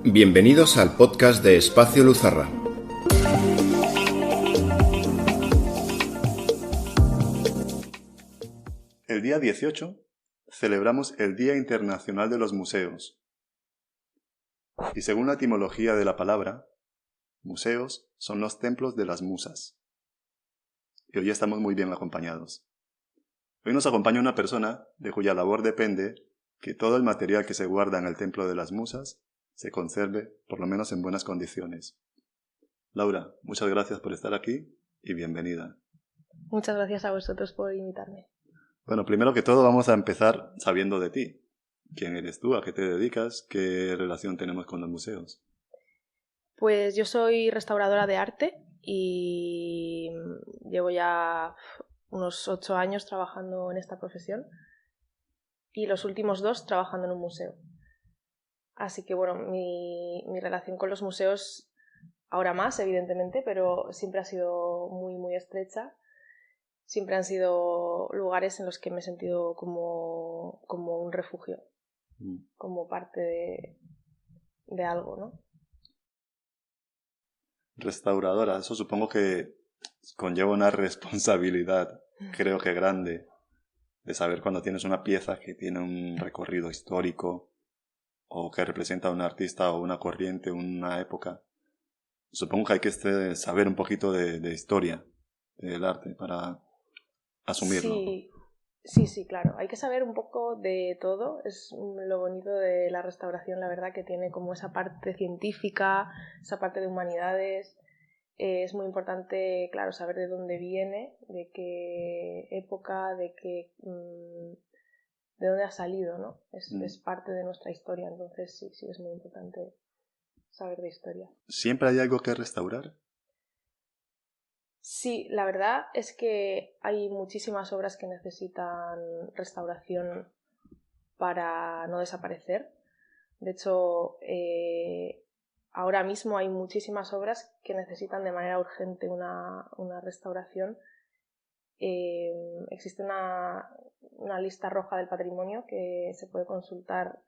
Bienvenidos al podcast de Espacio Luzarra. El día 18 celebramos el Día Internacional de los Museos. Y según la etimología de la palabra, museos son los templos de las musas. Y hoy estamos muy bien acompañados. Hoy nos acompaña una persona de cuya labor depende que todo el material que se guarda en el templo de las musas se conserve, por lo menos en buenas condiciones. Laura, muchas gracias por estar aquí y bienvenida. Muchas gracias a vosotros por invitarme. Bueno, primero que todo vamos a empezar sabiendo de ti. ¿Quién eres tú? ¿A qué te dedicas? ¿Qué relación tenemos con los museos? Pues yo soy restauradora de arte y llevo ya unos 8 años trabajando en esta profesión y los últimos 2 trabajando en un museo. Así que bueno, mi relación con los museos, ahora más evidentemente, pero siempre ha sido muy estrecha. Siempre han sido lugares en los que me he sentido como un refugio, como parte de algo, ¿no? Restauradora, eso supongo que conlleva una responsabilidad, creo que grande, de saber cuando tienes una pieza que tiene un recorrido histórico o que representa a un artista o una corriente, una época. Supongo que hay que saber un poquito de historia del arte para asumirlo. Sí, claro. Hay que saber un poco de todo. Es lo bonito de la restauración, la verdad, que tiene como esa parte científica, esa parte de humanidades. Es muy importante, claro, saber de dónde viene, de qué época, de dónde ha salido, ¿no? Es parte de nuestra historia, entonces sí, es muy importante saber de historia. ¿Siempre hay algo que restaurar? Sí, la verdad es que hay muchísimas obras que necesitan restauración para no desaparecer. De hecho, ahora mismo hay muchísimas obras que necesitan de manera urgente una restauración. Existe una lista roja del patrimonio que se puede consultar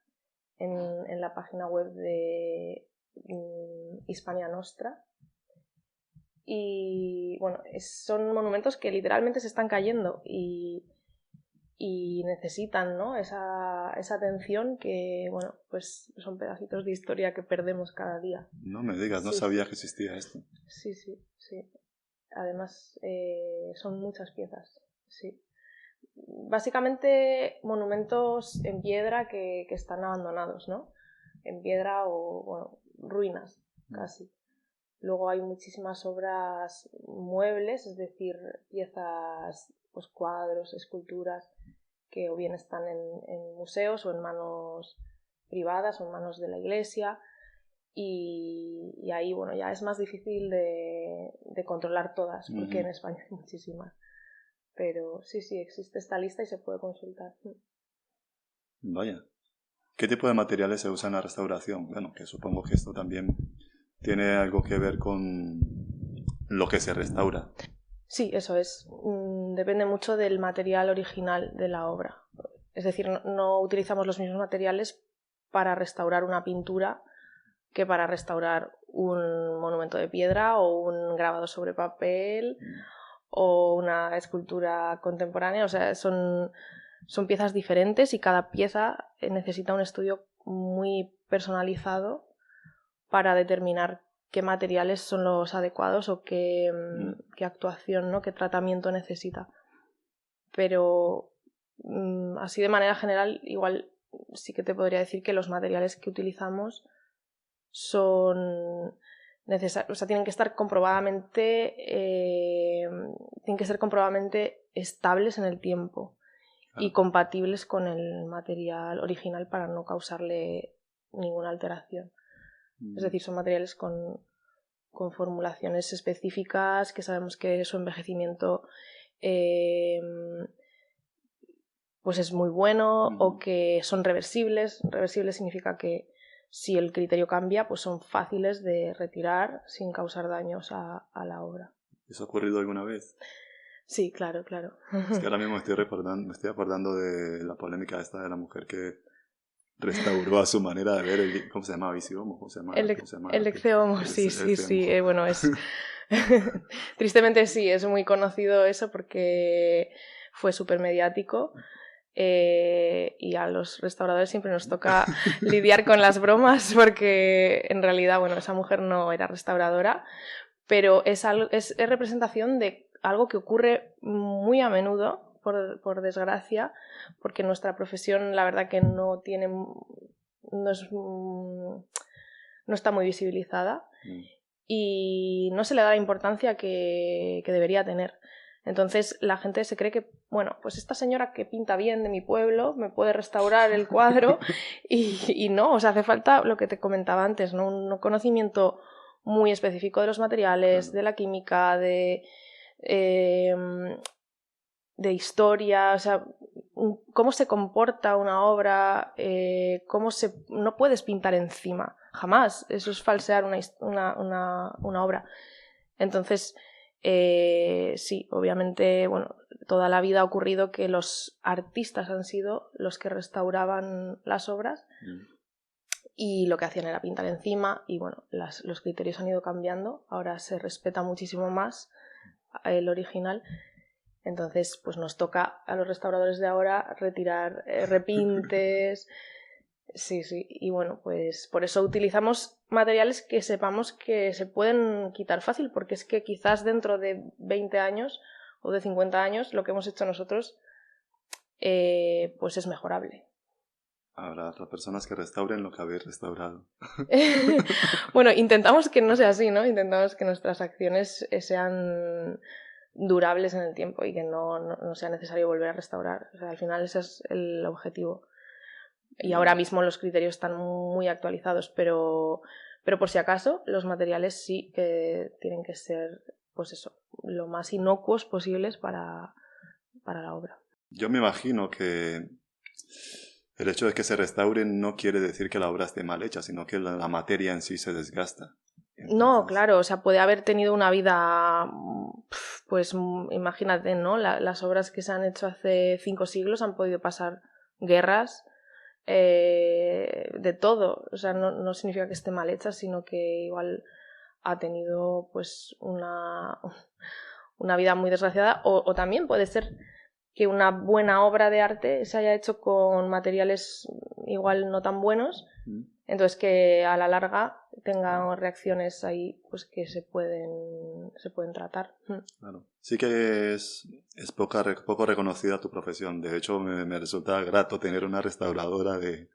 en la página web de Hispania Nostra. Y bueno, son monumentos que literalmente se están cayendo y necesitan, ¿no? esa atención que, bueno, pues son pedacitos de historia que perdemos cada día. No me digas, no Sí, sabía que existía esto. Sí. Además, son muchas piezas, sí. Básicamente monumentos en piedra que están abandonados, ¿no? En piedra o, bueno, ruinas, casi. Luego hay muchísimas obras muebles, es decir, piezas, pues cuadros, esculturas, que o bien están en museos o en manos privadas o en manos de la iglesia. Y ahí, bueno, ya es más difícil de controlar todas, porque en España hay muchísimas. Pero sí, existe esta lista y se puede consultar. Vaya. ¿Qué tipo de materiales se usan en la restauración? Bueno, que supongo que esto también tiene algo que ver con lo que se restaura. Sí, eso es. Depende mucho del material original de la obra. Es decir, no utilizamos los mismos materiales para restaurar una pintura que para restaurar un monumento de piedra o un grabado sobre papel o una escultura contemporánea. O sea, son piezas diferentes y cada pieza necesita un estudio muy personalizado para determinar qué materiales son los adecuados o qué actuación, ¿no? Qué tratamiento necesita. Pero así de manera general, igual sí que te podría decir que los materiales que utilizamos son necesarios, o sea, tienen que estar comprobadamente estables en el tiempo y compatibles con el material original para no causarle ninguna alteración. Es decir, son materiales con formulaciones específicas, que sabemos que su envejecimiento pues es muy bueno, o que son reversibles. Reversibles significa que si el criterio cambia, pues son fáciles de retirar sin causar daños a la obra. ¿Eso ha ocurrido alguna vez? Sí, claro. Es que ahora mismo me estoy acordando de la polémica esta de la mujer que restauró a su manera de ver el... ¿Cómo se llama? ¿Visigomo? ¿Cómo se llama? El Ecce Homo, sí. Bueno, es... Tristemente sí, es muy conocido eso porque fue súper mediático. Y a los restauradores siempre nos toca lidiar con las bromas porque en realidad, bueno, esa mujer no era restauradora, pero es representación de algo que ocurre muy a menudo, por desgracia, porque nuestra profesión la verdad que no está muy visibilizada y no se le da la importancia que debería tener. Entonces la gente se cree que, bueno, pues esta señora que pinta bien de mi pueblo me puede restaurar el cuadro y no, o sea, hace falta lo que te comentaba antes, ¿no? Un conocimiento muy específico de los materiales, claro, de la química, de historia, o sea, cómo se comporta una obra, no puedes pintar encima, jamás, eso es falsear una obra. Entonces, sí, obviamente, bueno, toda la vida ha ocurrido que los artistas han sido los que restauraban las obras y lo que hacían era pintar encima y bueno, los criterios han ido cambiando, ahora se respeta muchísimo más el original. Entonces, pues nos toca a los restauradores de ahora retirar repintes. Sí, y bueno, pues por eso utilizamos materiales que sepamos que se pueden quitar fácil, porque es que quizás dentro de 20 años o de 50 años lo que hemos hecho nosotros pues es mejorable. Habrá otras personas que restauren lo que habéis restaurado. Bueno, intentamos que no sea así, ¿no? Intentamos que nuestras acciones sean durables en el tiempo y que no sea necesario volver a restaurar. O sea, al final ese es el objetivo. Y ahora mismo los criterios están muy actualizados, pero por si acaso los materiales sí que tienen que ser, pues eso, lo más inocuos posibles para la obra. Yo me imagino que el hecho de que se restauren no quiere decir que la obra esté mal hecha, sino que la materia en sí se desgasta. Entonces... No, claro, o sea, puede haber tenido una vida, pues imagínate, ¿no? Las obras que se han hecho hace 5 siglos han podido pasar guerras, de todo, o sea, no significa que esté mal hecha, sino que igual ha tenido pues una vida muy desgraciada, o también puede ser que una buena obra de arte se haya hecho con materiales igual no tan buenos, entonces que a la larga tengan reacciones ahí pues que se pueden tratar. Claro. Sí que es poco reconocida tu profesión. De hecho, me resulta grato tener una restauradora de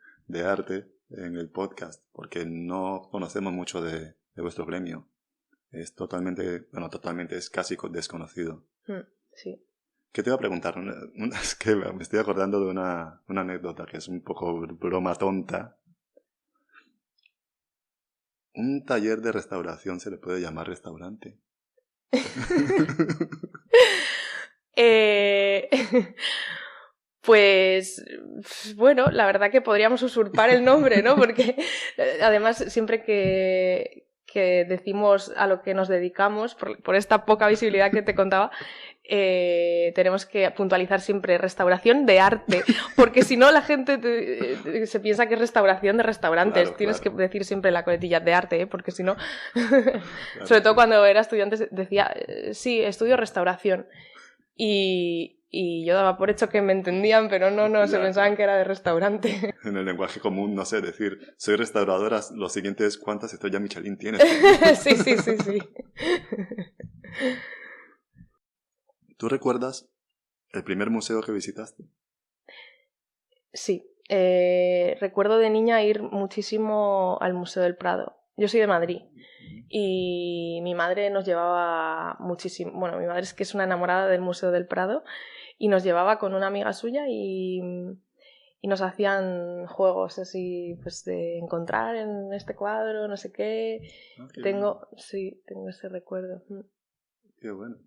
arte en el podcast, porque no conocemos mucho de vuestro gremio. Es es casi desconocido. Sí. ¿Qué te iba a preguntar? Es que me estoy acordando de una anécdota que es un poco broma tonta. ¿Un taller de restauración se le puede llamar restaurante? Pues bueno, la verdad que podríamos usurpar el nombre, ¿no? Porque además siempre que decimos a lo que nos dedicamos, por esta poca visibilidad que te contaba, tenemos que puntualizar siempre restauración de arte, porque si no la gente se piensa que es restauración de restaurantes. Claro, tienes que decir siempre la coletilla de arte, porque si no... Claro, sobre todo cuando era estudiante decía, sí, estudio restauración. Y yo daba por hecho que me entendían, pero no, se pensaban que era de restaurante. En el lenguaje común, no sé, decir, soy restauradora, lo siguiente es, ¿cuántas estrellas Michelin tienes? Sí. ¿Tú recuerdas el primer museo que visitaste? Sí, recuerdo de niña ir muchísimo al Museo del Prado. Yo soy de Madrid y mi madre nos llevaba muchísimo. Bueno, mi madre es que es una enamorada del Museo del Prado y nos llevaba con una amiga suya y nos hacían juegos así, pues de encontrar en este cuadro, no sé qué. Tengo ese recuerdo. Qué bueno.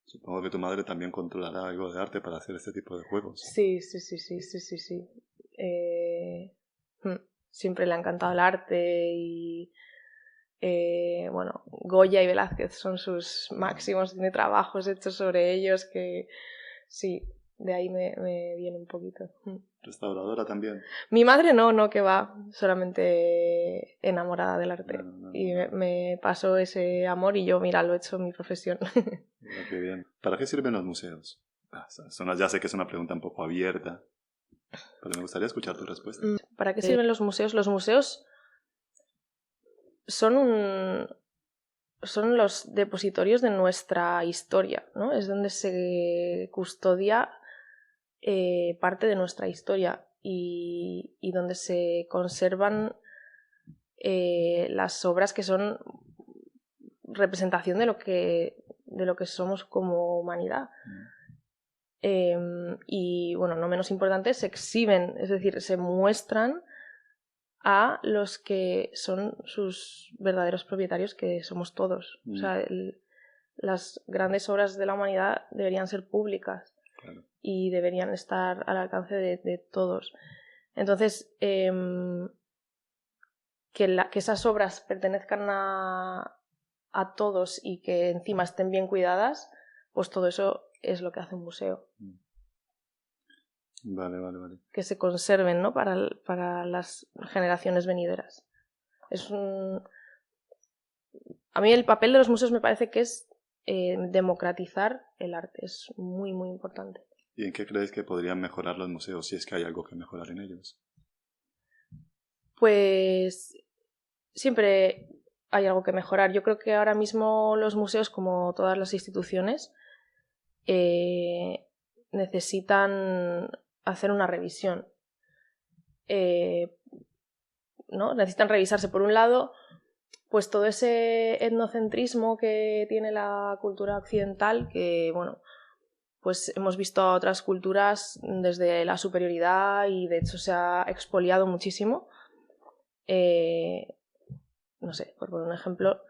Supongo que tu madre también controlará algo de arte para hacer este tipo de juegos. Sí. Siempre le ha encantado el arte y bueno, Goya y Velázquez son sus máximos, tiene trabajos hechos sobre ellos que sí, de ahí me viene un poquito. ¿Restauradora también? Mi madre no, que va, solamente enamorada del arte. Y me pasó ese amor y yo, mira, lo he hecho mi profesión. Mira, qué bien. ¿Para qué sirven los museos? Ya sé que es una pregunta un poco abierta, pero me gustaría escuchar tu respuesta. ¿Para qué sirven los museos? Los museos son los depositorios de nuestra historia, ¿no? Es donde se custodia parte de nuestra historia y donde se conservan las obras que son representación de lo que somos como humanidad. Y bueno, no menos importante, se exhiben, es decir, se muestran a los que son sus verdaderos propietarios, que somos todos. O sea, las grandes obras de la humanidad deberían ser públicas. Claro. Y deberían estar al alcance de todos. Entonces, que esas obras pertenezcan a todos y que encima estén bien cuidadas, pues todo eso es lo que hace un museo. Vale. Que se conserven, ¿no? para las generaciones venideras. A mí el papel de los museos me parece que es democratizar el arte. Es muy, muy importante. ¿Y en qué crees que podrían mejorar los museos, si es que hay algo que mejorar en ellos? Pues siempre hay algo que mejorar. Yo creo que ahora mismo los museos, como todas las instituciones, necesitan hacer una revisión. ¿No? Necesitan revisarse, por un lado, pues todo ese etnocentrismo que tiene la cultura occidental, que bueno, pues hemos visto a otras culturas desde la superioridad y de hecho se ha expoliado muchísimo. No sé, por poner un ejemplo,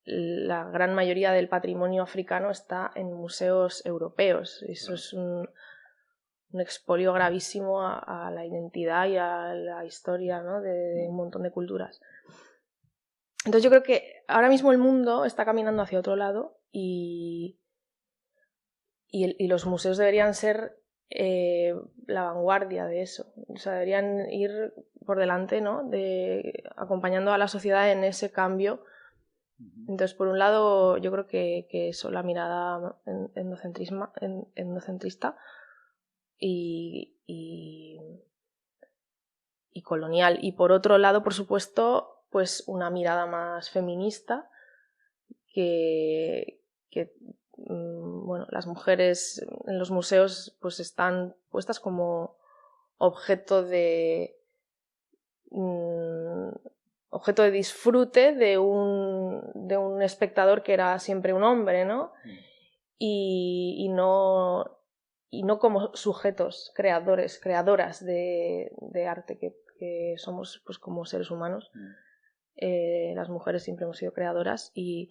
la gran mayoría del patrimonio africano está en museos europeos. Eso es un expolio gravísimo a la identidad y a la historia, ¿no? de un montón de culturas. Entonces yo creo que ahora mismo el mundo está caminando hacia otro lado y los museos deberían ser la vanguardia de eso. O sea, deberían ir por delante, ¿no? Acompañando a la sociedad en ese cambio. Entonces, por un lado, yo creo que eso, la mirada etnocentrista y colonial. Y por otro lado, por supuesto, pues una mirada más feminista que bueno, las mujeres en los museos pues están puestas como objeto de disfrute de un espectador que era siempre un hombre, ¿no? Y no como sujetos, creadoras de arte que somos pues como seres humanos. Las mujeres siempre hemos sido creadoras y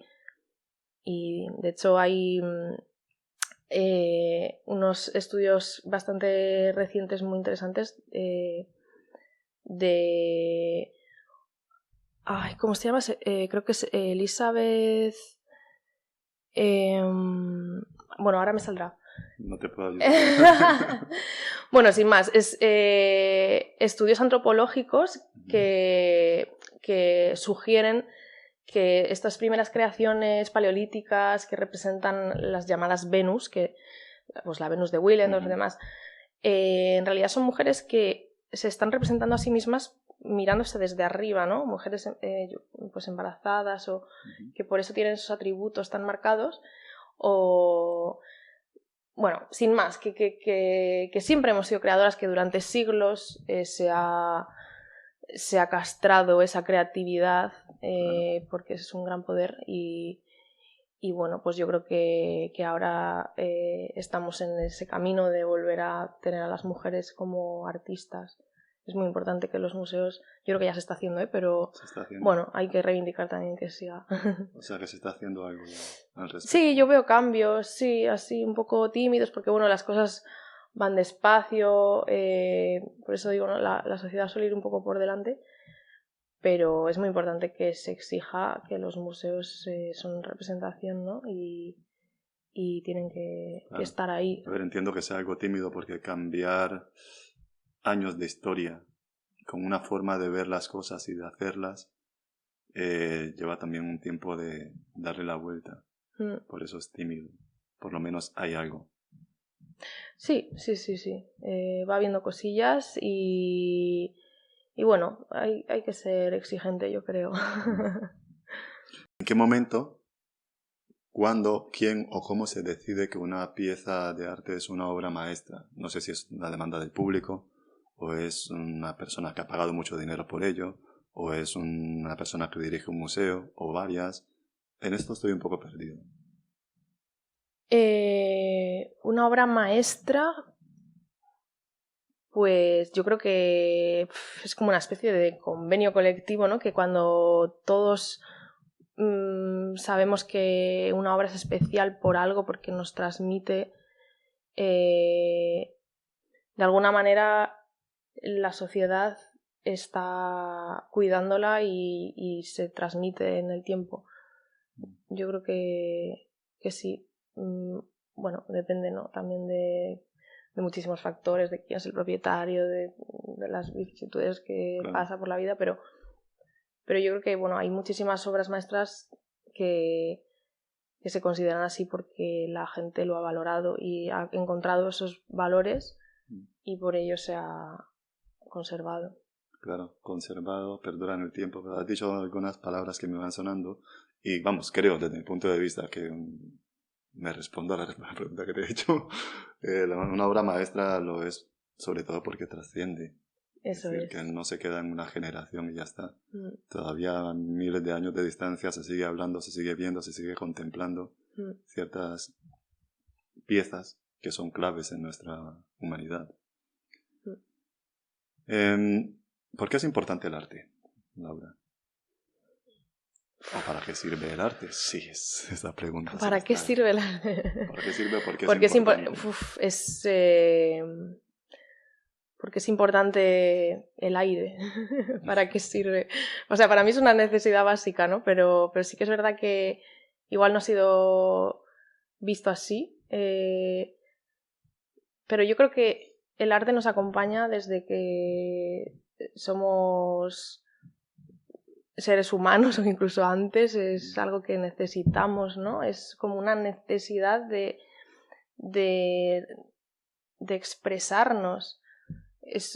de hecho hay unos estudios bastante recientes muy interesantes ¿cómo se llama? Creo que es Elizabeth... bueno, ahora me saldrá. No te puedo ayudar. Bueno, sin más, es estudios antropológicos que sugieren que estas primeras creaciones paleolíticas que representan las llamadas Venus, pues la Venus de Willendorf y demás, en realidad son mujeres que se están representando a sí mismas mirándose desde arriba, ¿no? Mujeres pues embarazadas o que por eso tienen esos atributos tan marcados o... Bueno, sin más, que siempre hemos sido creadoras, que durante siglos se ha castrado esa creatividad porque es un gran poder y bueno, pues yo creo que ahora estamos en ese camino de volver a tener a las mujeres como artistas. Es muy importante que los museos, yo creo que ya se está haciendo, pero bueno, hay que reivindicar también que siga. O sea, que se está haciendo algo al respecto. Sí, yo veo cambios, sí, así un poco tímidos, porque bueno, las cosas van despacio, por eso digo, ¿no? La sociedad suele ir un poco por delante, pero es muy importante que se exija que los museos son representación, ¿no? Y y tienen que Claro. estar ahí. A ver, entiendo que sea algo tímido porque cambiar años de historia con una forma de ver las cosas y de hacerlas lleva también un tiempo de darle la vuelta. Por eso es tímido. Por lo menos hay algo. Sí. Va viendo cosillas y bueno, hay que ser exigente, yo creo. ¿En qué momento, cuándo, quién o cómo se decide que una pieza de arte es una obra maestra? No sé si es una demanda del público, o es una persona que ha pagado mucho dinero por ello, o es una persona que dirige un museo, o varias. En esto estoy un poco perdido. Una obra maestra, pues yo creo que es como una especie de convenio colectivo, ¿no? Que cuando todos sabemos que una obra es especial por algo, porque nos transmite, de alguna manera la sociedad está cuidándola y se transmite en el tiempo. Yo creo que sí. Bueno, depende, ¿no? También de muchísimos factores, de quién es el propietario, de las vicisitudes que Claro. pasa por la vida, pero yo creo que, bueno, hay muchísimas obras maestras que se consideran así porque la gente lo ha valorado y ha encontrado esos valores y por ello se ha conservado. Claro, conservado, perdura en el tiempo. Pero has dicho algunas palabras que me van sonando y vamos, creo desde mi punto de vista que me respondo a la pregunta que te he hecho. Una obra maestra lo es sobre todo porque trasciende. Eso decir, es. que no se queda en una generación y ya está. Mm. Todavía a miles de años de distancia se sigue hablando, se sigue viendo, se sigue contemplando ciertas piezas que son claves en nuestra humanidad. ¿Por qué es importante el arte, Laura? ¿O para qué sirve el arte? Sí, es esa pregunta. ¿Para qué sirve el arte? ¿Para qué sirve? Porque Porque es importante. Porque es importante el aire. ¿Para qué sirve? O sea, para mí es una necesidad básica, ¿no? Pero sí que es verdad que igual no ha sido visto así. Pero yo creo que el arte nos acompaña desde que somos seres humanos o incluso antes, es algo que necesitamos, ¿no? Es como una necesidad de expresarnos.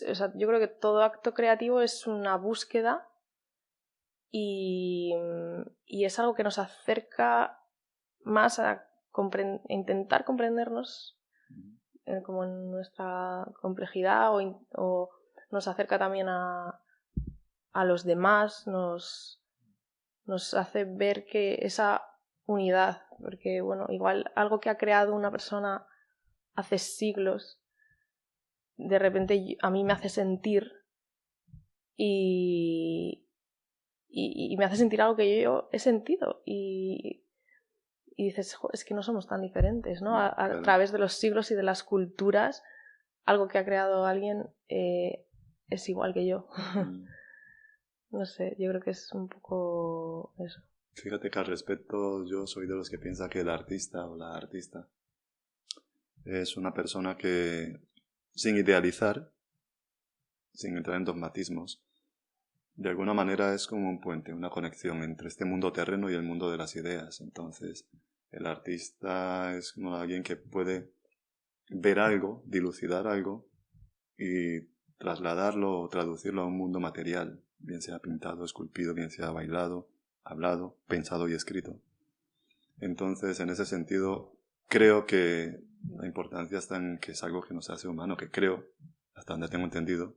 O sea, yo creo que todo acto creativo es una búsqueda y es algo que nos acerca más a intentar comprendernos como en nuestra complejidad o nos acerca también a los demás, nos hace ver que esa unidad, porque bueno, igual algo que ha creado una persona hace siglos, de repente a mí me hace sentir y me hace sentir algo que yo he sentido y dices, es que no somos tan diferentes, ¿no? A través de los siglos y de las culturas, algo que ha creado alguien es igual que yo. No sé, yo creo que es un poco eso. Fíjate que al respecto yo soy de los que piensa que el artista o la artista es una persona que, sin idealizar, sin entrar en dogmatismos, de alguna manera es como un puente, una conexión entre este mundo terreno y el mundo de las ideas. Entonces, el artista es como alguien que puede ver algo, dilucidar algo y trasladarlo o traducirlo a un mundo material, bien sea pintado, esculpido, bien sea bailado, hablado, pensado y escrito. Entonces, en ese sentido, creo que la importancia está en que es algo que nos hace humano, que creo, hasta donde tengo entendido,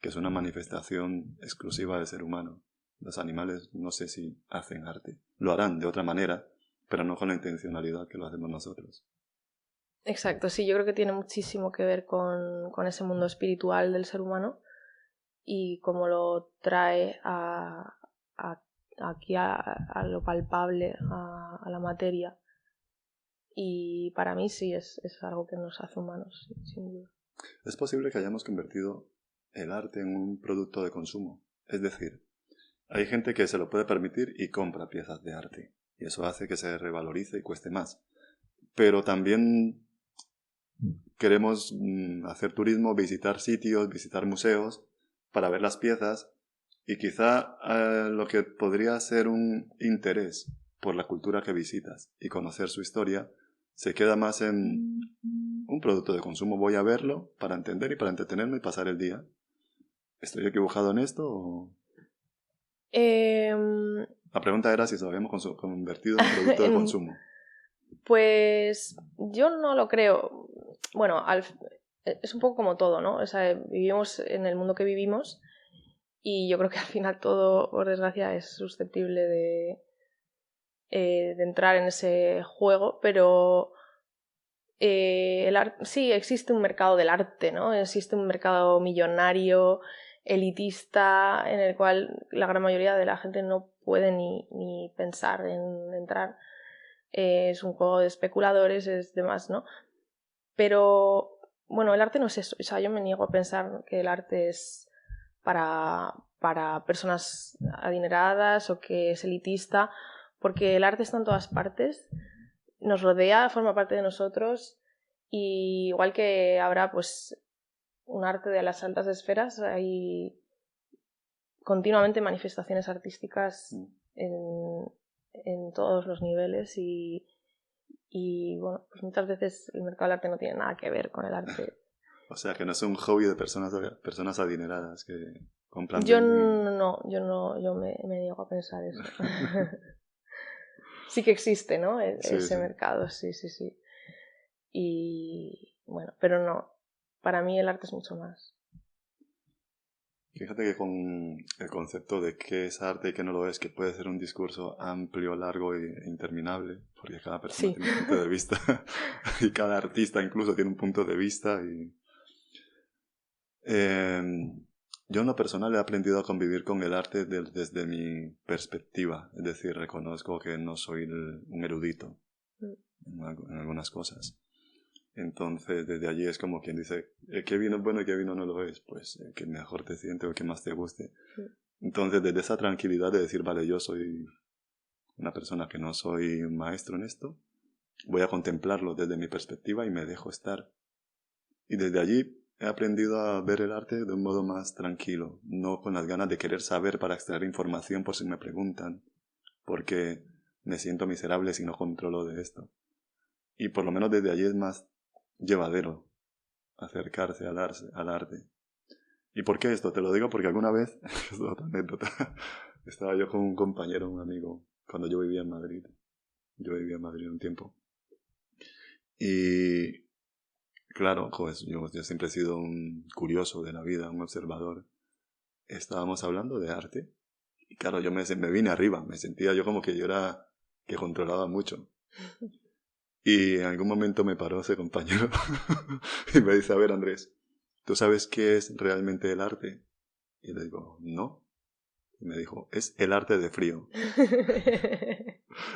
que es una manifestación exclusiva del ser humano. Los animales no sé si hacen arte. Lo harán de otra manera, pero no con la intencionalidad que lo hacemos nosotros. Exacto, sí, yo creo que tiene muchísimo que ver con ese mundo espiritual del ser humano y cómo lo trae aquí a lo palpable, a la materia. Y para mí sí, es algo que nos hace humanos, sí, sin duda. Es posible que hayamos convertido el arte en un producto de consumo. Es decir, hay gente que se lo puede permitir y compra piezas de arte. Y eso hace que se revalorice y cueste más. pero también queremos hacer turismo, visitar sitios, visitar museos para ver las piezas y quizá lo que podría ser un interés por la cultura que visitas y conocer su historia se queda más en un producto de consumo. Voy a verlo para entender y para entretenerme y pasar el día. ¿Estoy equivocado en esto o...? La pregunta era si se lo habíamos convertido en un producto de consumo. Pues yo no lo creo. Bueno, es un poco como todo, ¿no? O sea, vivimos en el mundo que vivimos y yo creo que al final todo, por desgracia, es susceptible de entrar en ese juego, pero sí, existe un mercado del arte, ¿no? Existe un mercado millonario, elitista, en el cual la gran mayoría de la gente no puede ni pensar en entrar. Es un juego de especuladores, es demás, ¿no? Pero, bueno, el arte no es eso. O sea, yo me niego a pensar que el arte es para personas adineradas o que es elitista, porque el arte está en todas partes, nos rodea, forma parte de nosotros, y igual que habrá pues un arte de las altas esferas, hay continuamente manifestaciones artísticas en todos los niveles y bueno, pues muchas veces el mercado del arte no tiene nada que ver con el arte. O sea, que no es un hobby de personas adineradas que compran... Yo me niego a pensar eso. Sí que existe, ¿no? Ese mercado, sí. Y bueno, pero no, para mí el arte es mucho más. Fíjate que con el concepto de qué es arte y qué no lo es, que puede ser un discurso amplio, largo e interminable, porque cada persona tiene un punto de vista y cada artista incluso tiene un punto de vista. Yo en lo personal he aprendido a convivir con el arte desde mi perspectiva, es decir, reconozco que no soy un erudito en algunas cosas. Entonces, desde allí es como quien dice, ¿qué vino es bueno y qué vino no lo es? Pues el que mejor te siente o el que más te guste. Sí. Entonces, desde esa tranquilidad de decir, vale, yo soy una persona que no soy un maestro en esto, voy a contemplarlo desde mi perspectiva y me dejo estar. Y desde allí he aprendido a ver el arte de un modo más tranquilo, no con las ganas de querer saber para extraer información por si me preguntan, porque me siento miserable si no controlo de esto. Y por lo menos desde allí es más llevadero acercarse al arte. ¿Y por qué esto? Te lo digo porque alguna vez, es otra anécdota, estaba yo con un compañero, un amigo, cuando yo vivía en Madrid. Yo vivía en Madrid un tiempo. Y claro, pues yo siempre he sido un curioso de la vida, un observador. Estábamos hablando de arte. Y claro, yo me vine arriba, me sentía yo como que yo era que controlaba mucho. Y en algún momento me paró ese compañero y me dice, a ver Andrés, ¿tú sabes qué es realmente el arte? Y le digo, no. Y me dijo, es el arte de frío.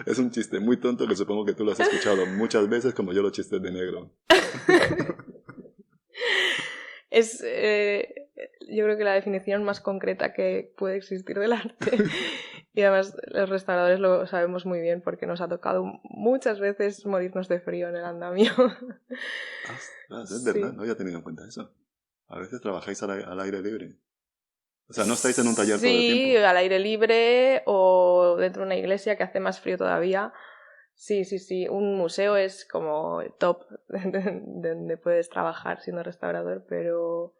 Es un chiste muy tonto que supongo que tú lo has escuchado muchas veces como yo los chistes de negro. Es, yo creo que la definición más concreta que puede existir del arte. Y además los restauradores lo sabemos muy bien porque nos ha tocado muchas veces morirnos de frío en el andamio. Es verdad, no había tenido en cuenta eso. A veces trabajáis al aire libre. O sea, no estáis en un taller todo el tiempo. Sí, al aire libre o dentro de una iglesia que hace más frío todavía. Sí. Un museo es como el top donde puedes trabajar siendo restaurador, pero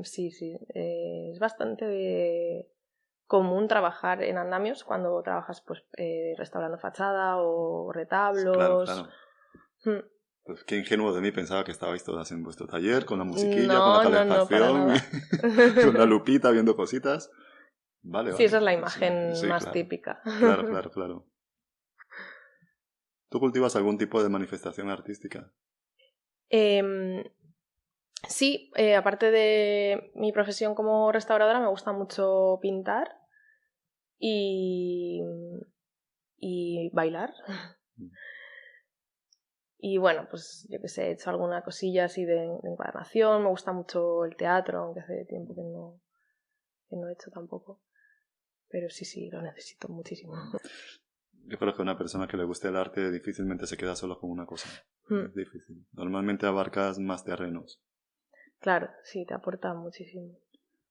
sí. Es bastante común trabajar en andamios cuando trabajas pues restaurando fachada o retablos. Claro. Pues qué ingenuo de mí, pensaba que estabais todas en vuestro taller con la musiquilla, con la calefacción, con la lupita viendo cositas. Vale. Sí, esa es la imagen más típica. Claro. ¿Tú cultivas algún tipo de manifestación artística? Sí, aparte de mi profesión como restauradora, me gusta mucho pintar y bailar. Y bueno, pues yo qué sé, he hecho alguna cosilla así de encuadernación, me gusta mucho el teatro, aunque hace tiempo que no he hecho tampoco. Pero sí, lo necesito muchísimo. Yo creo que una persona que le guste el arte difícilmente se queda solo con una cosa. Es difícil. Normalmente abarcas más terrenos. Claro, sí, te aporta muchísimo.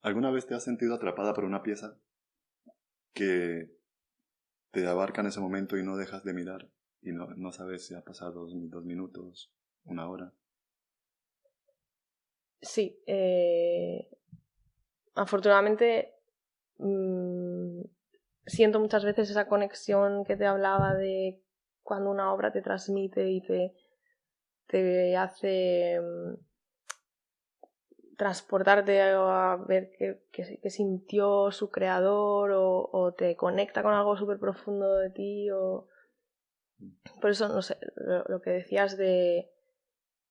¿Alguna vez te has sentido atrapada por una pieza que te abarca en ese momento y no dejas de mirar? Y no sabes si ha pasado 2 minutos, 1 hora. Sí, afortunadamente siento muchas veces esa conexión que te hablaba de cuando una obra te transmite y te hace transportarte a ver qué sintió su creador o te conecta con algo súper profundo de ti. Por eso, no sé, lo que decías de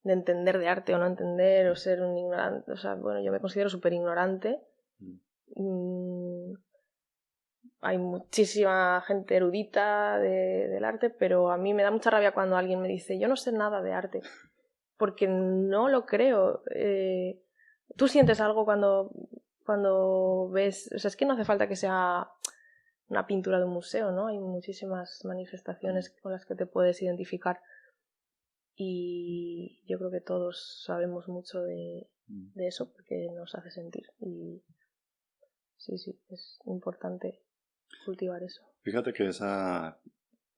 entender de arte o no entender o ser un ignorante. O sea, bueno, yo me considero súper ignorante. Hay muchísima gente erudita del arte, pero a mí me da mucha rabia cuando alguien me dice yo no sé nada de arte, porque no lo creo. Tú sientes algo cuando ves, o sea, es que no hace falta que sea una pintura de un museo, ¿no? Hay muchísimas manifestaciones con las que te puedes identificar y yo creo que todos sabemos mucho de eso porque nos hace sentir y sí, es importante cultivar eso. Fíjate que esa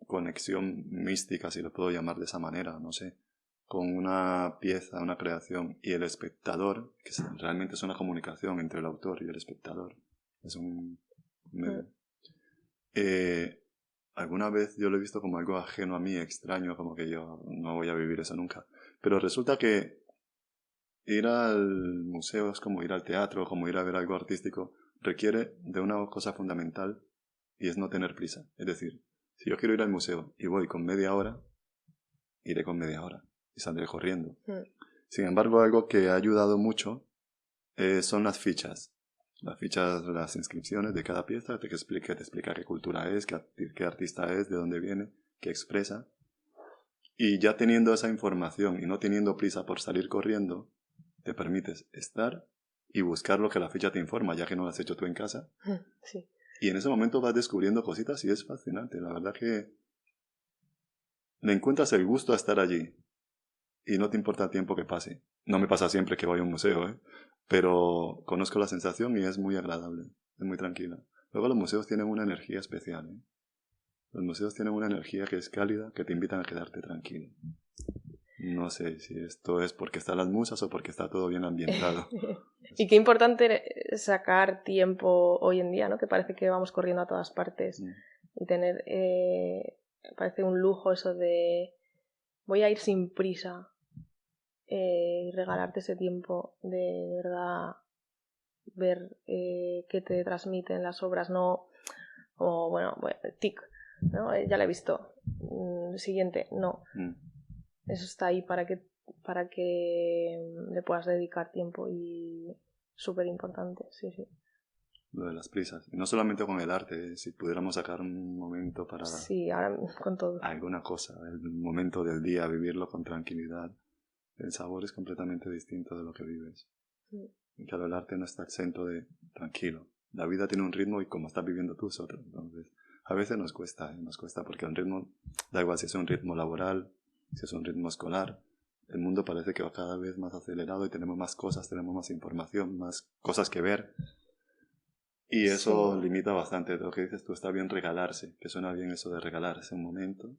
conexión mística, si lo puedo llamar de esa manera, no sé, con una pieza, una creación y el espectador, que realmente es una comunicación entre el autor y el espectador, es un medio. Alguna vez yo lo he visto como algo ajeno a mí, extraño, como que yo no voy a vivir eso nunca. Pero resulta que ir al museo es como ir al teatro, como ir a ver algo artístico, requiere de una cosa fundamental y es no tener prisa. Es decir, si yo quiero ir al museo y voy con media hora, iré con media hora y saldré corriendo. Sin embargo, algo que ha ayudado mucho son las fichas. Las fichas, las inscripciones de cada pieza te explica qué cultura es, qué artista es, de dónde viene, qué expresa. Y ya teniendo esa información y no teniendo prisa por salir corriendo, te permites estar y buscar lo que la ficha te informa, ya que no lo has hecho tú en casa. Sí. Y en ese momento vas descubriendo cositas y es fascinante. La verdad que le encuentras el gusto a estar allí y no te importa el tiempo que pase. No me pasa siempre que voy a un museo, pero conozco la sensación y es muy agradable, es muy tranquila. Luego los museos tienen una energía especial. Los museos tienen una energía que es cálida, que te invitan a quedarte tranquilo. No sé si esto es porque están las musas o porque está todo bien ambientado. Y qué importante sacar tiempo hoy en día, ¿no? Que parece que vamos corriendo a todas partes. Y tener, parece un lujo eso de voy a ir sin prisa y regalarte ese tiempo de verdad ver qué te transmiten las obras, no como, bueno, tic, ¿no? Ya la he visto. Siguiente, no. Eso está ahí para que le puedas dedicar tiempo y súper importante, sí. Lo de las prisas. Y no solamente con el arte, si pudiéramos sacar un momento para... Sí, ahora con todo. Alguna cosa, el momento del día, vivirlo con tranquilidad. El sabor es completamente distinto de lo que vives. Y claro, el arte no está exento de tranquilo. La vida tiene un ritmo y como estás viviendo tú es otro. Entonces, a veces nos cuesta porque el ritmo, da igual si es un ritmo laboral, si es un ritmo escolar, el mundo parece que va cada vez más acelerado y tenemos más cosas, tenemos más información, más cosas que ver. Y eso limita bastante. Lo que dices tú, está bien regalarse, que suena bien eso de regalarse un momento.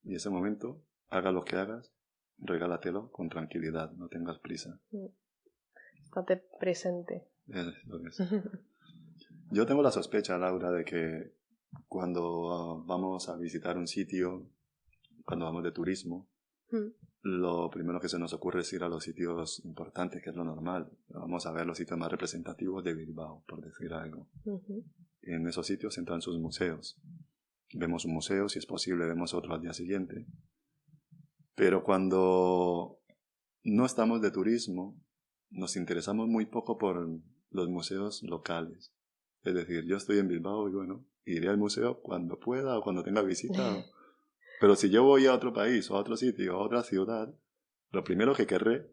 Y ese momento, haga lo que hagas, regálatelo con tranquilidad, no tengas prisa. Estate presente. Es lo que es. Yo tengo la sospecha, Laura, de que cuando vamos a visitar un sitio, cuando vamos de turismo, lo primero que se nos ocurre es ir a los sitios importantes, que es lo normal. Vamos a ver los sitios más representativos de Bilbao, por decir algo. Y en esos sitios entran sus museos. Vemos un museo, si es posible, vemos otro al día siguiente. Pero cuando no estamos de turismo, nos interesamos muy poco por los museos locales. Es decir, yo estoy en Bilbao y bueno, iré al museo cuando pueda o cuando tenga visita. Pero si yo voy a otro país o a otro sitio o a otra ciudad, lo primero que querré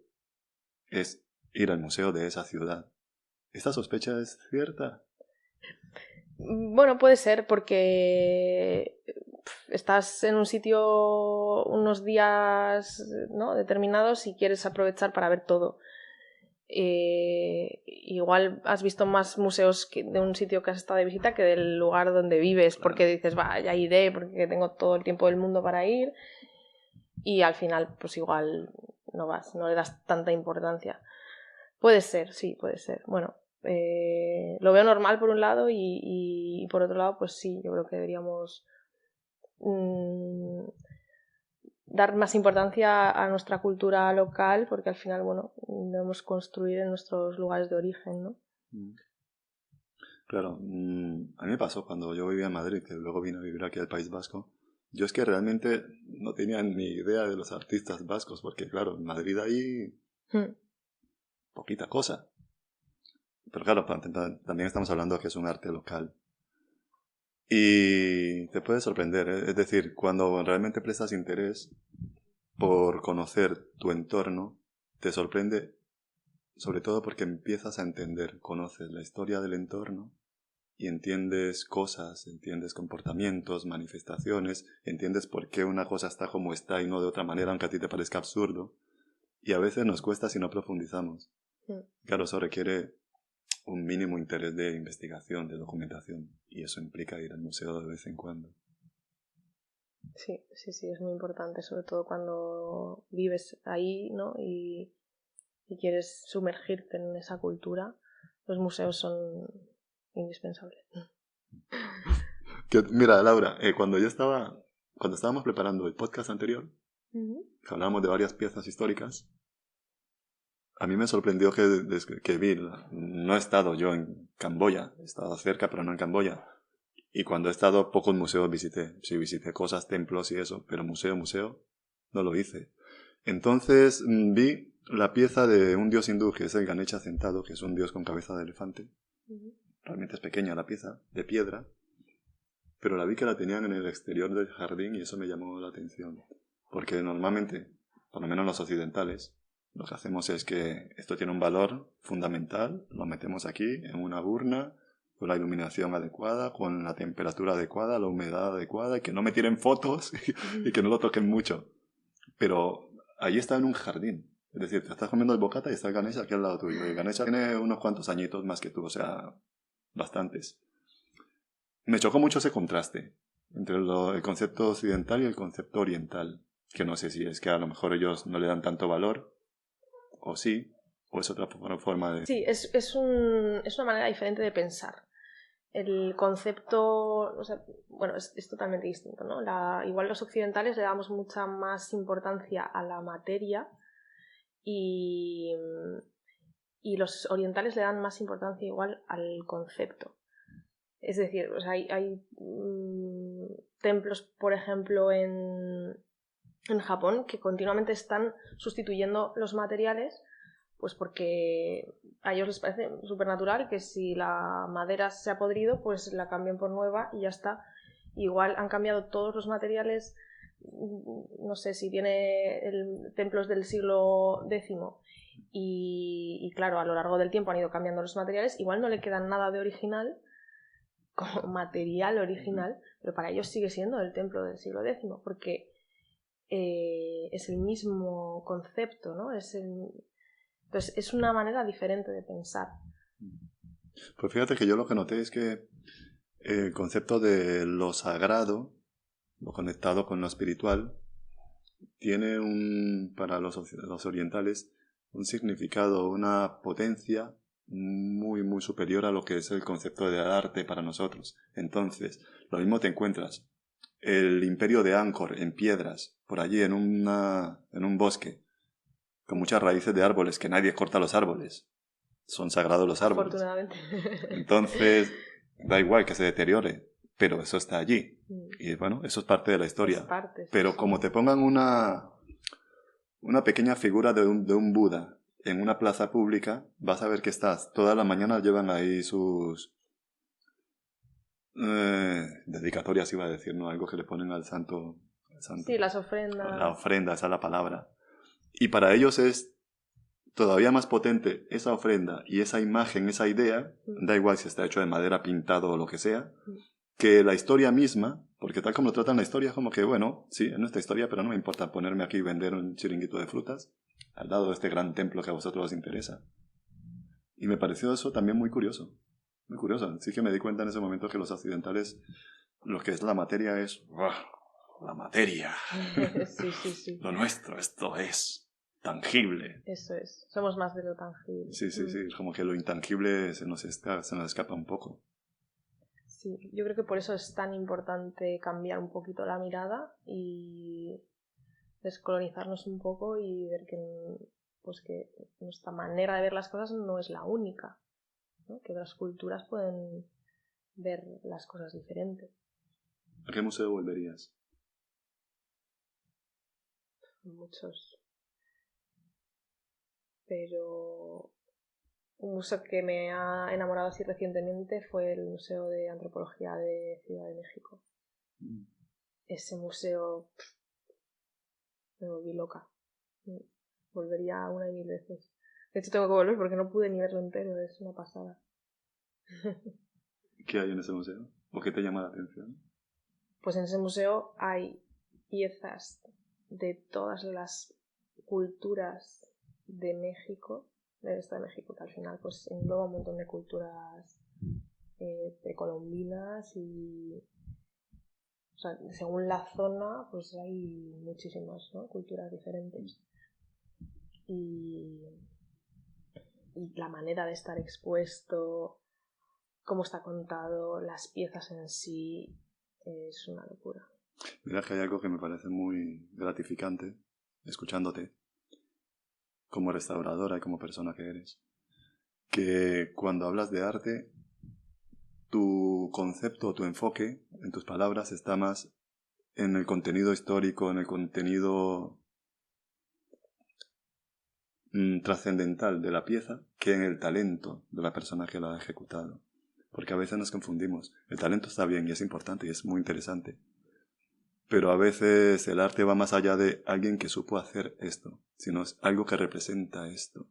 es ir al museo de esa ciudad. ¿Esta sospecha es cierta? Bueno, puede ser porque estás en un sitio unos días, ¿no?, determinados y quieres aprovechar para ver todo. Igual has visto más museos de un sitio que has estado de visita que del lugar donde vives, claro, porque dices, ya iré porque tengo todo el tiempo del mundo para ir, y al final pues igual no vas, no le das tanta importancia. Puede ser, sí, puede ser. Bueno, lo veo normal por un lado y por otro lado pues sí, yo creo que deberíamos dar más importancia a nuestra cultura local, porque al final, bueno, debemos construir en nuestros lugares de origen, ¿no? Claro, a mí me pasó cuando yo vivía en Madrid, que luego vine a vivir aquí al País Vasco. Yo es que realmente no tenía ni idea de los artistas vascos, porque claro, en Madrid hay poquita cosa. Pero claro, también estamos hablando que es un arte local. Y te puede sorprender, ¿eh? Es decir, cuando realmente prestas interés por conocer tu entorno, te sorprende, sobre todo porque empiezas a entender, conoces la historia del entorno y entiendes cosas, entiendes comportamientos, manifestaciones, entiendes por qué una cosa está como está y no de otra manera, aunque a ti te parezca absurdo. Y a veces nos cuesta si no profundizamos. Claro, eso requiere un mínimo interés de investigación, de documentación, y eso implica ir al museo de vez en cuando. Sí, es muy importante, sobre todo cuando vives ahí, ¿no? Y quieres sumergirte en esa cultura. Los museos son indispensables. Mira, Laura, cuando estábamos preparando el podcast anterior, que hablábamos de varias piezas históricas, a mí me sorprendió que vi, no he estado yo en Camboya, he estado cerca, pero no en Camboya. Y cuando he estado, pocos museos visité. Sí, visité cosas, templos y eso, pero museo, no lo hice. Entonces vi la pieza de un dios hindú, que es el Ganesha sentado, que es un dios con cabeza de elefante. Realmente es pequeña la pieza, de piedra, pero la vi que la tenían en el exterior del jardín y eso me llamó la atención. Porque normalmente, por lo menos los occidentales, lo que hacemos es que esto tiene un valor fundamental, lo metemos aquí en una urna, con la iluminación adecuada, con la temperatura adecuada, la humedad adecuada, y que no me tiren fotos y que no lo toquen mucho. Pero allí está en un jardín. Es decir, te estás comiendo el bocata y está el Ganesha aquí al lado tuyo. Y Ganesha tiene unos cuantos añitos más que tú, o sea, bastantes. Me chocó mucho ese contraste entre el concepto occidental y el concepto oriental, que no sé si es que a lo mejor ellos no le dan tanto valor, o sí, o es otra forma de... Sí, es una manera diferente de pensar. El concepto, o sea, bueno, es totalmente distinto, ¿no? Igual los occidentales le damos mucha más importancia a la materia y los orientales le dan más importancia igual al concepto. Es decir, o sea, hay templos, por ejemplo, en Japón que continuamente están sustituyendo los materiales, pues porque a ellos les parece súper natural que si la madera se ha podrido, pues la cambien por nueva y ya está. Igual han cambiado todos los materiales, no sé si tiene templos del siglo X y claro, a lo largo del tiempo han ido cambiando los materiales, igual no le queda nada de original como material original, pero para ellos sigue siendo el templo del siglo X, porque es el mismo concepto, ¿no? Entonces es una manera diferente de pensar. Pues fíjate que yo lo que noté es que el concepto de lo sagrado, lo conectado con lo espiritual, tiene para los orientales un significado, una potencia muy, muy superior a lo que es el concepto de arte para nosotros. Entonces, lo mismo te encuentras el imperio de Angkor en piedras, por allí en un bosque, con muchas raíces de árboles, que nadie corta los árboles. Son sagrados los árboles. Afortunadamente. Entonces, da igual que se deteriore, pero eso está allí. Y bueno, eso es parte de la historia. Es parte, pero sí. Como te pongan una pequeña figura de un Buda en una plaza pública, vas a ver que todas las mañanas llevan ahí sus dedicatorias, iba a decir, ¿no? Algo que le ponen al santo. Sí, las ofrendas. La ofrenda, esa es la palabra. Y para ellos es todavía más potente esa ofrenda y esa imagen, esa idea, da igual si está hecho de madera, pintado o lo que sea, que la historia misma, Porque tal como lo tratan la historia, es como que, bueno, sí, es nuestra historia, pero no me importa ponerme aquí y vender un chiringuito de frutas al lado de este gran templo que a vosotros os interesa. Y me pareció eso también muy curioso. Muy curioso. Sí que me di cuenta en ese momento que los occidentales, lo que es la materia es... ¡Uah! La materia. Sí. Lo nuestro, esto es tangible. Eso es. Somos más de lo tangible. Sí. Es como que lo intangible se nos escapa un poco. Sí, yo creo que por eso es tan importante cambiar un poquito la mirada y descolonizarnos un poco y ver que nuestra manera de ver las cosas no es la única, ¿no? Que otras culturas pueden ver las cosas diferentes. ¿A qué museo volverías? Muchos. Pero un museo que me ha enamorado así recientemente fue el Museo de Antropología de Ciudad de México. Ese museo me volví loca. Volvería una y mil veces. De hecho tengo que volver porque no pude ni verlo entero, es una pasada. ¿Qué hay en ese museo? ¿O qué te llama la atención? Pues en ese museo hay piezas de todas las culturas de México, del Estado de México, que al final pues engloba un montón de culturas precolombinas y, o sea, según la zona pues hay muchísimas, ¿no? Culturas diferentes y la manera de estar expuesto, cómo está contado, las piezas en sí, es una locura. Mira que hay algo que me parece muy gratificante, escuchándote, como restauradora y como persona que eres, que cuando hablas de arte, tu concepto, tu enfoque en tus palabras está más en el contenido histórico, en el contenido trascendental de la pieza, que en el talento de la persona que la ha ejecutado. Porque a veces nos confundimos. El talento está bien y es importante y es muy interesante. Pero a veces el arte va más allá de alguien que supo hacer esto, sino es algo que representa esto.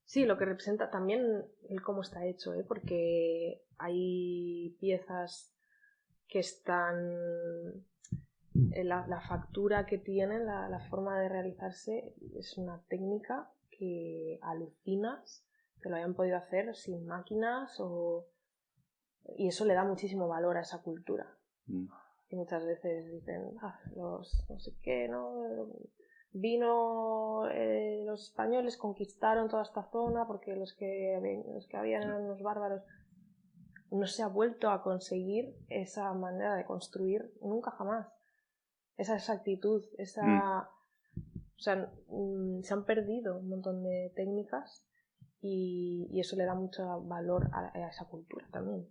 Sí, lo que representa también el cómo está hecho, ¿eh? Porque hay piezas que están... La factura que tienen, la forma de realizarse, es una técnica que alucinas que lo hayan podido hacer sin máquinas y eso le da muchísimo valor a esa cultura. Y muchas veces dicen, los no sé qué, ¿no? Los españoles conquistaron toda esta zona porque los que habían eran unos bárbaros. No se ha vuelto a conseguir esa manera de construir nunca jamás. Esa exactitud, o sea, se han perdido un montón de técnicas y eso le da mucho valor a esa cultura también.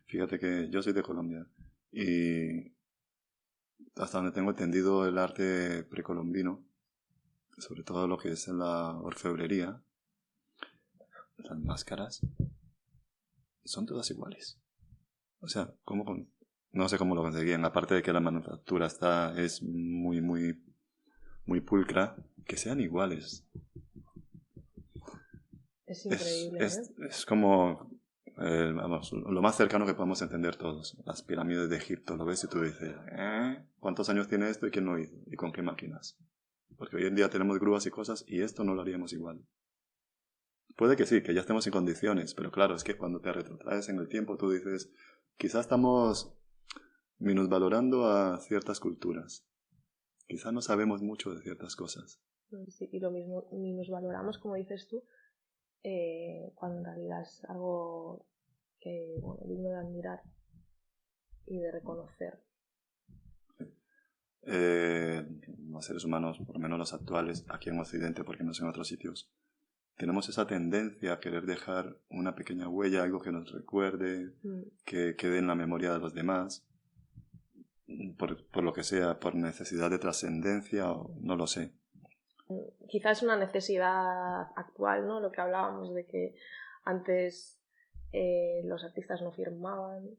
Fíjate que yo soy de Colombia y hasta donde tengo entendido el arte precolombino, sobre todo lo que es en la orfebrería, las máscaras, son todas iguales. O sea, no sé cómo lo conseguían, aparte de que la manufactura es muy pulcra, que sean iguales. Es increíble, es como vamos, lo más cercano que podemos entender todos. Las pirámides de Egipto, lo ves y tú dices, ¿cuántos años tiene esto y quién lo hizo? ¿Y con qué máquinas? Porque hoy en día tenemos grúas y cosas y esto no lo haríamos igual. Puede que sí, que ya estemos en condiciones, pero claro, es que cuando te retrotraes en el tiempo tú dices, quizás estamos minusvalorando a ciertas culturas. Quizás no sabemos mucho de ciertas cosas. Sí, y lo mismo, ni nos valoramos, como dices tú, cuando en realidad es algo que, bueno, digno de admirar y de reconocer. Los seres humanos, por lo menos los actuales, aquí en Occidente, porque no sé en otros sitios, tenemos esa tendencia a querer dejar una pequeña huella, algo que nos recuerde, que quede en la memoria de los demás, por lo que sea, por necesidad de trascendencia o no lo sé. Quizás es una necesidad actual, ¿no? Lo que hablábamos de que antes los artistas no firmaban,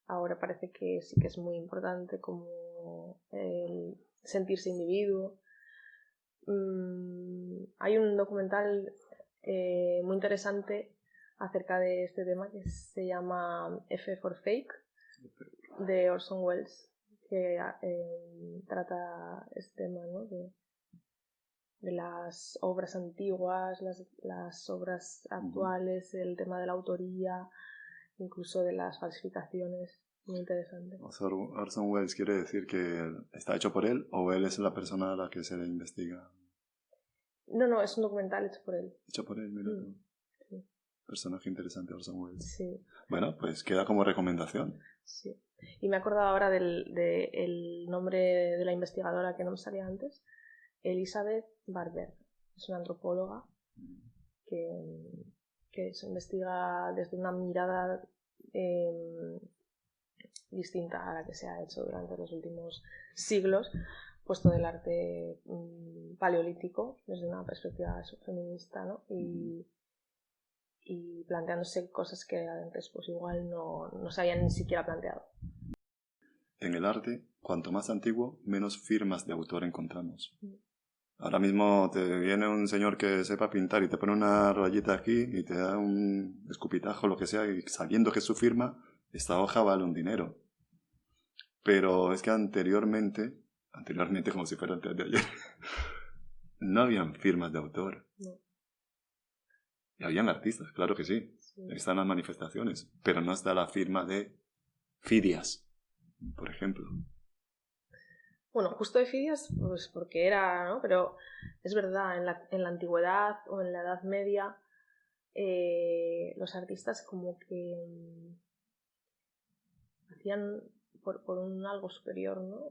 ahora parece que sí que es muy importante como el sentirse individuo. Hay un documental muy interesante acerca de este tema que se llama F for Fake, de Orson Welles, que trata este tema, ¿no? de las obras antiguas, las obras actuales, el tema de la autoría, incluso de las falsificaciones. Muy interesante. Orson Welles quiere decir que está hecho por él o él es la persona a la que se le investiga. No, es un documental hecho por él. Hecho por él, mira. Sí. Personaje interesante, Orson Welles. Sí. Bueno, pues queda como recomendación. Sí. Y me he acordado ahora del nombre de la investigadora que no me salía antes. Elizabeth Barber. Es una antropóloga que se investiga desde una mirada distinta a la que se ha hecho durante los últimos siglos, pues todo el arte paleolítico desde una perspectiva feminista, ¿no? Y planteándose cosas que antes pues igual no se habían ni siquiera planteado. En el arte, cuanto más antiguo, menos firmas de autor encontramos. Ahora mismo te viene un señor que sepa pintar y te pone una rayita aquí y te da un escupitajo, lo que sea, y sabiendo que es su firma, esta hoja vale un dinero. Pero es que anteriormente como si fuera antes de ayer, no habían firmas de autor. No. Y habían artistas, claro que sí. Están las manifestaciones, pero no está la firma de Fidias, por ejemplo. Bueno, justo de Fidias, pues porque era, ¿no? Pero es verdad, en la antigüedad o en la Edad Media, los artistas como que hacían por un algo superior, ¿no?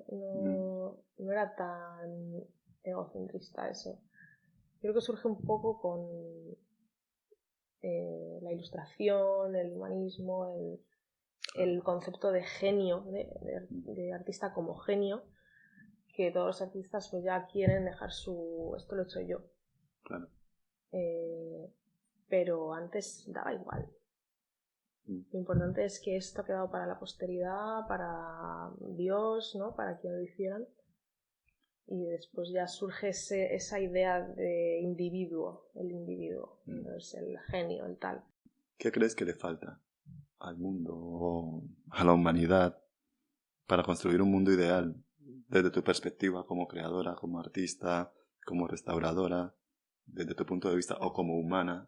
No era tan egocentrista eso. Creo que surge un poco con la ilustración, el humanismo, el concepto de genio, de artista como genio, que todos los artistas pues ya quieren dejar esto lo he hecho yo. Claro. Pero antes daba igual. Lo importante es que esto ha quedado para la posteridad, para Dios, ¿no? Para quien lo hicieran. Y después ya surge esa idea de individuo, el individuo, entonces el genio, el tal. ¿Qué crees que le falta al mundo o a la humanidad para construir un mundo ideal desde tu perspectiva como creadora, como artista, como restauradora, desde tu punto de vista o como humana,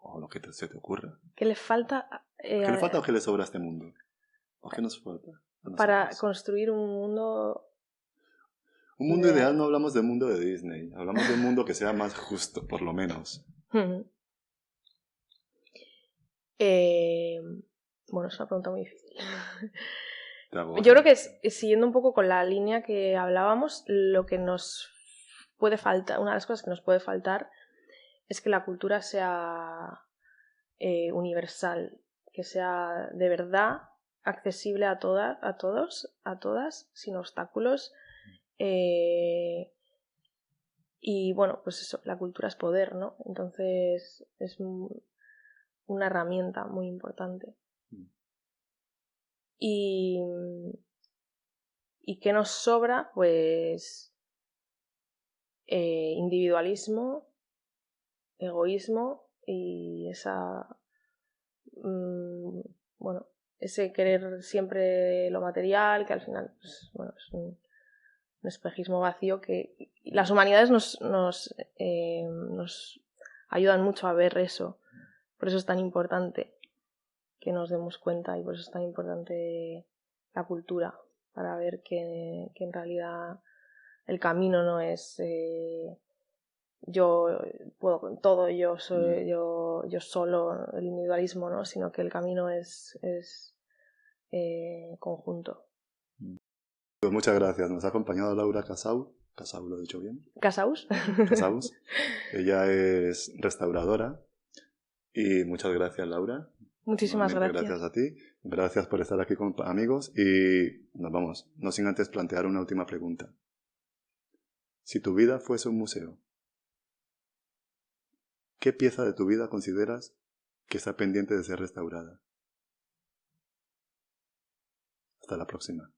o lo que se te ocurra? ¿Qué le falta? ¿Qué le falta o qué le sobra a este mundo? ¿O qué nos falta? Para construir un mundo... Un mundo ideal no hablamos del mundo de Disney, hablamos de un mundo que sea más justo, por lo menos. Bueno, es una pregunta muy difícil. Yo creo que siguiendo un poco con la línea que hablábamos, lo que nos puede faltar, una de las cosas que nos puede faltar es que la cultura sea universal, que sea de verdad accesible a todos, a todas, sin obstáculos. Y bueno, pues eso, la cultura es poder, ¿no? Entonces es una herramienta muy importante. ¿Y qué nos sobra? Pues individualismo, egoísmo y ese querer siempre lo material, que al final pues, bueno, es un espejismo vacío que las humanidades nos ayudan mucho a ver eso. Por eso es tan importante que nos demos cuenta y por eso es tan importante la cultura, para ver que en realidad el camino no es yo puedo con todo, yo solo, el individualismo, ¿no? Sino que el camino es conjunto. Pues muchas gracias. Nos ha acompañado Laura Casau. ¿Casau lo he dicho bien? ¿Casaus? Casaus. Ella es restauradora. Y muchas gracias, Laura. Muchísimas gracias. Gracias a ti. Gracias por estar aquí con amigos. Y nos vamos, no sin antes plantear una última pregunta. Si tu vida fuese un museo, ¿qué pieza de tu vida consideras que está pendiente de ser restaurada? Hasta la próxima.